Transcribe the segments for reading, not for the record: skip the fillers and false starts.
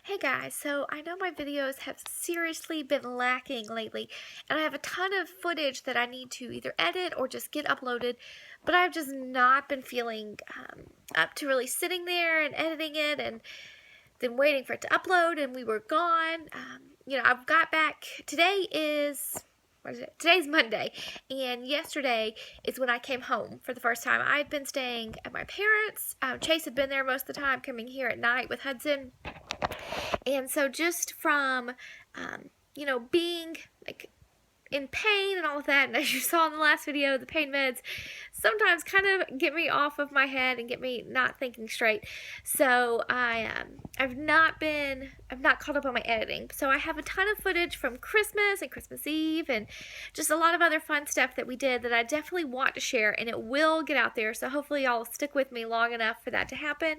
Hey guys, so I know my videos have seriously been lacking lately, and I have a ton of footage that I need to either edit or just get uploaded, but I've just not been feeling up to really sitting there and editing it and then waiting for it to upload, and we were gone. I've got back. What is it? Today's Monday, and yesterday is when I came home for the first time. I'd been staying at my parents'. Chase had been there most of the time, coming here at night with Hudson. And so just from, being like in pain and all of that, and as you saw in the last video, the pain meds sometimes kind of get me off of my head and get me not thinking straight. So I've not caught up on my editing. So I have a ton of footage from Christmas and Christmas Eve and just a lot of other fun stuff that we did that I definitely want to share, and it will get out there. So hopefully y'all will stick with me long enough for that to happen.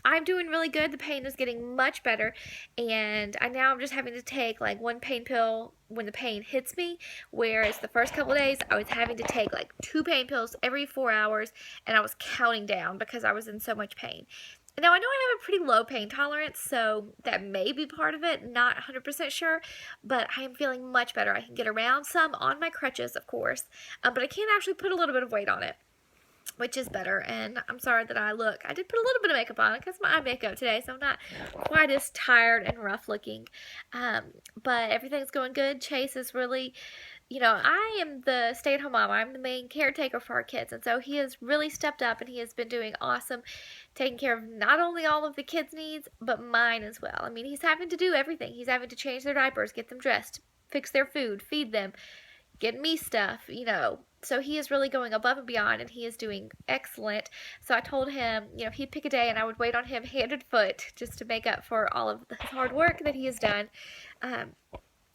I'm doing really good. The pain is getting much better, and I'm just having to take like one pain pill when the pain hits me, whereas the first couple of days I was having to take like 2 pain pills every 4 hours, and I was counting down because I was in so much pain. Now, I know I have a pretty low pain tolerance, so that may be part of it, not 100% sure, but I am feeling much better. I can get around some on my crutches, of course, but I can actually put a little bit of weight on it, which is better. And I'm sorry that I did put a little bit of makeup on because my eye makeup today, so I'm not quite as tired and rough looking. But everything's going good. Chase is really, I am the stay-at-home mom. I'm the main caretaker for our kids, and so he has really stepped up, and he has been doing awesome, taking care of not only all of the kids' needs, but mine as well. I mean, he's having to do everything. He's having to change their diapers, get them dressed, fix their food, feed them, get me stuff, So he is really going above and beyond, and he is doing excellent. So I told him, he'd pick a day, and I would wait on him hand and foot just to make up for all of the hard work that he has done.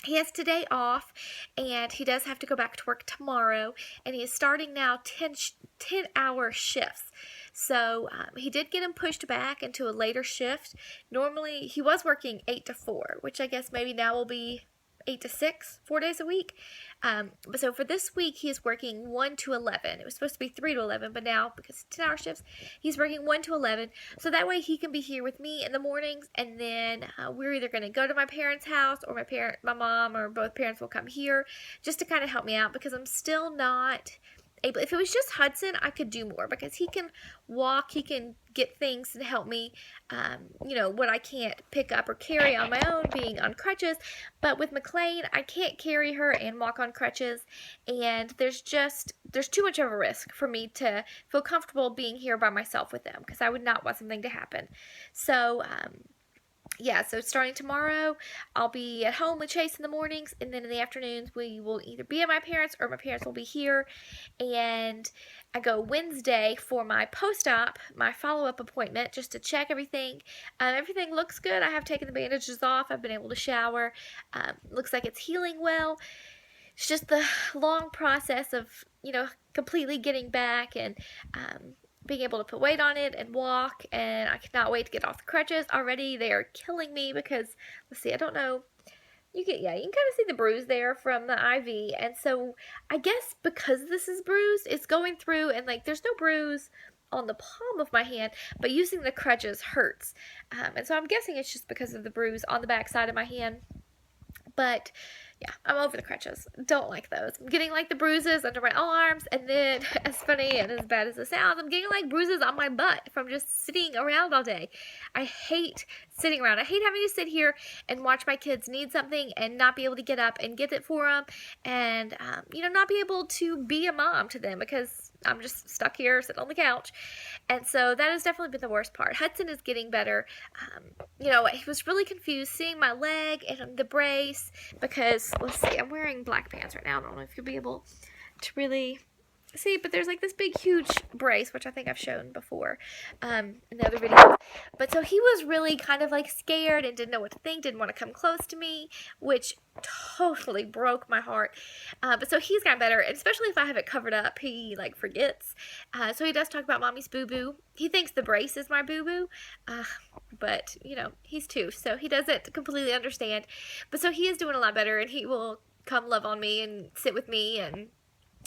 He has today off, and he does have to go back to work tomorrow, and he is starting now 10-hour shifts. So he did get him pushed back into a later shift. Normally, he was working 8 to 4, which I guess maybe now will be 8 to 6, 4 days a week. But so for this week, he is working 1 to 11. It was supposed to be 3 to 11, but now, because 10-hour shifts, he's working 1 to 11. So that way he can be here with me in the mornings, and then we're either going to go to my parents' house, or my mom, or both parents will come here just to kind of help me out, because I'm still not able. If it was just Hudson, I could do more because he can walk, he can get things and help me, what I can't pick up or carry on my own, being on crutches. But with McLean, I can't carry her and walk on crutches, and there's too much of a risk for me to feel comfortable being here by myself with them, because I would not want something to happen. So so starting tomorrow, I'll be at home with Chase in the mornings, and then in the afternoons, we will either be at my parents' or my parents will be here. And I go Wednesday for my post-op, my follow-up appointment, just to check everything. Everything looks good. I have taken the bandages off. I've been able to shower. Looks like it's healing well. It's just the long process of, completely getting back and being able to put weight on it and walk, and I cannot wait to get off the crutches. Already they are killing me because, let's see, I don't know, you can kind of see the bruise there from the IV, and so I guess because this is bruised, it's going through, and like there's no bruise on the palm of my hand, but using the crutches hurts, and so I'm guessing it's just because of the bruise on the back side of my hand. But yeah, I'm over the crutches. Don't like those. I'm getting like the bruises under my arms, and then, as funny and as bad as it sounds, I'm getting like bruises on my butt from just sitting around all day. I hate sitting around. I hate having to sit here and watch my kids need something and not be able to get up and get it for them, and not be able to be a mom to them because I'm just stuck here sitting on the couch. And so that has definitely been the worst part. Hudson is getting better. He was really confused seeing my leg and the brace because, let's see, I'm wearing black pants right now. I don't know if you'll be able to really see, but there's like this big, huge brace, which I think I've shown before in the other videos. But so he was really kind of like scared and didn't know what to think, didn't want to come close to me, which totally broke my heart. But so he's gotten better, and especially if I have it covered up, he like forgets. So he does talk about mommy's boo-boo. He thinks the brace is my boo-boo, but he's 2, so he doesn't completely understand. But so he is doing a lot better, and he will come love on me and sit with me and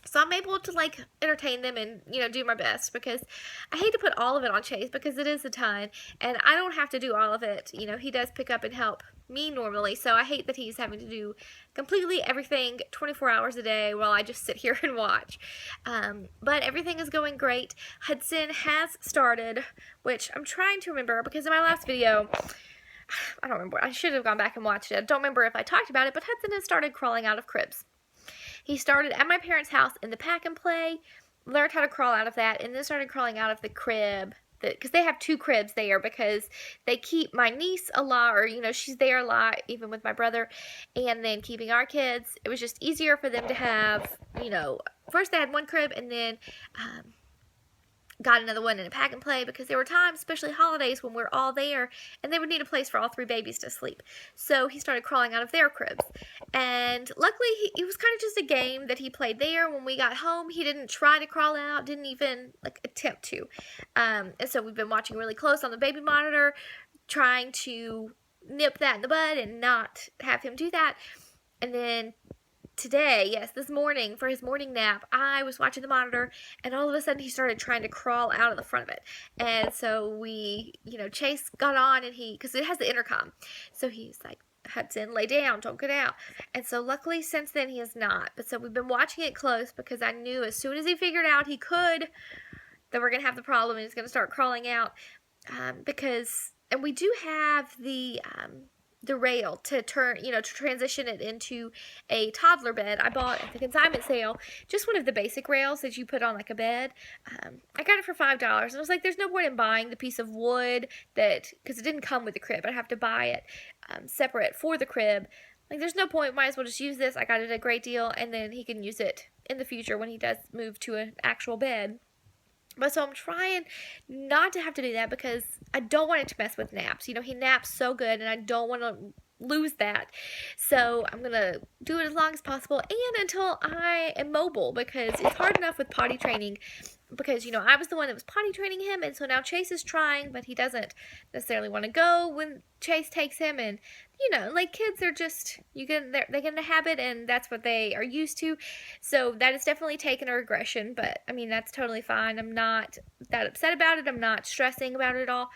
So I'm able to like entertain them and, you know, do my best, because I hate to put all of it on Chase because it is a ton and I don't have to do all of it. You know, he does pick up and help me normally. So I hate that he's having to do completely everything 24 hours a day while I just sit here and watch. But everything is going great. Hudson has started, which I'm trying to remember because in my last video, I don't remember. I should have gone back and watched it. I don't remember if I talked about it, but Hudson has started crawling out of cribs. He started at my parents' house in the pack and play, learned how to crawl out of that, and then started crawling out of the crib. Because they have 2 cribs there, because they keep my niece a lot, or, you know, she's there a lot, even with my brother, and then keeping our kids. It was just easier for them to have, you know, first they had 1 crib, and then got another one in a pack and play, because there were times, especially holidays, when we're all there and they would need a place for all 3 babies to sleep. So he started crawling out of their cribs, and luckily it was kind of just a game that he played there. When we got home, he didn't try to crawl out, didn't even like attempt to, and so we've been watching really close on the baby monitor, trying to nip that in the bud and not have him do that. And then today, yes, this morning, for his morning nap, I was watching the monitor, and all of a sudden he started trying to crawl out of the front of it. And so we, you know, Chase got on, and because it has the intercom, so he's like, Hudson, lay down, don't get out. And so luckily since then he has not. But so we've been watching it close, because I knew as soon as he figured out he could, that we're going to have the problem, and he's going to start crawling out. And we do have the rail to turn, you know, to transition it into a toddler bed. I bought at the consignment sale just one of the basic rails that you put on like a bed. I got it for $5, and I was like, there's no point in buying the piece of wood because it didn't come with the crib. I'd have to buy it separate for the crib. Like, there's no point. Might as well just use this. I got it at a great deal, and then he can use it in the future when he does move to an actual bed. But so I'm trying not to have to do that, because I don't want it to mess with naps. You know, he naps so good, and I don't want to lose that. So I'm going to do it as long as possible, and until I am mobile, because it's hard enough with potty training, because, you know, I was the one that was potty training him, and so now Chase is trying, but he doesn't necessarily want to go when Chase takes him. And, you know, like, kids are just, they get in a habit, and that's what they are used to. So that has definitely taken a regression, but I mean, that's totally fine. I'm not that upset about it. I'm not stressing about it at all.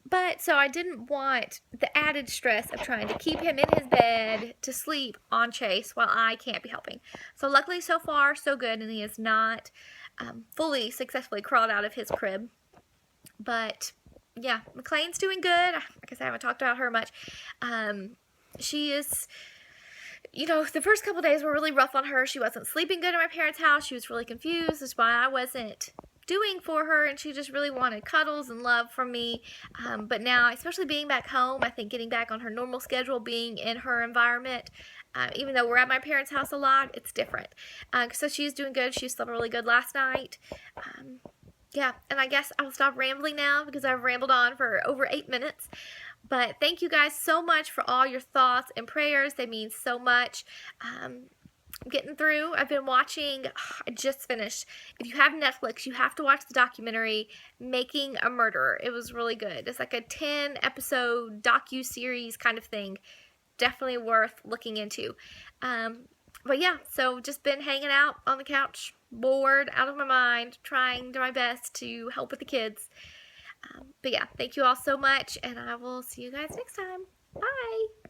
But so I didn't want the added stress of trying to keep him in his bed to sleep on Chase while I can't be helping. So luckily, so far, so good, and he has not fully successfully crawled out of his crib. But yeah, McLean's doing good. I guess I haven't talked about her much. She is, you know, the first couple days were really rough on her. She wasn't sleeping good at my parents' house. She was really confused. That's why I wasn't doing for her, and she just really wanted cuddles and love from me. But now, especially being back home, I think getting back on her normal schedule, being in her environment, even though we're at my parents' house a lot, it's different. So she's doing good. She slept really good last night. Yeah, and I guess I'll stop rambling now, because I've rambled on for over 8 minutes. But thank you guys so much for all your thoughts and prayers. They mean so much. I'm getting through. I've been watching, I just finished. If you have Netflix, you have to watch the documentary Making a Murderer. It was really good. It's like a 10-episode docu-series kind of thing. Definitely worth looking into. But yeah, so just been hanging out on the couch, bored, out of my mind, trying my best to help with the kids. But yeah, thank you all so much, and I will see you guys next time. Bye!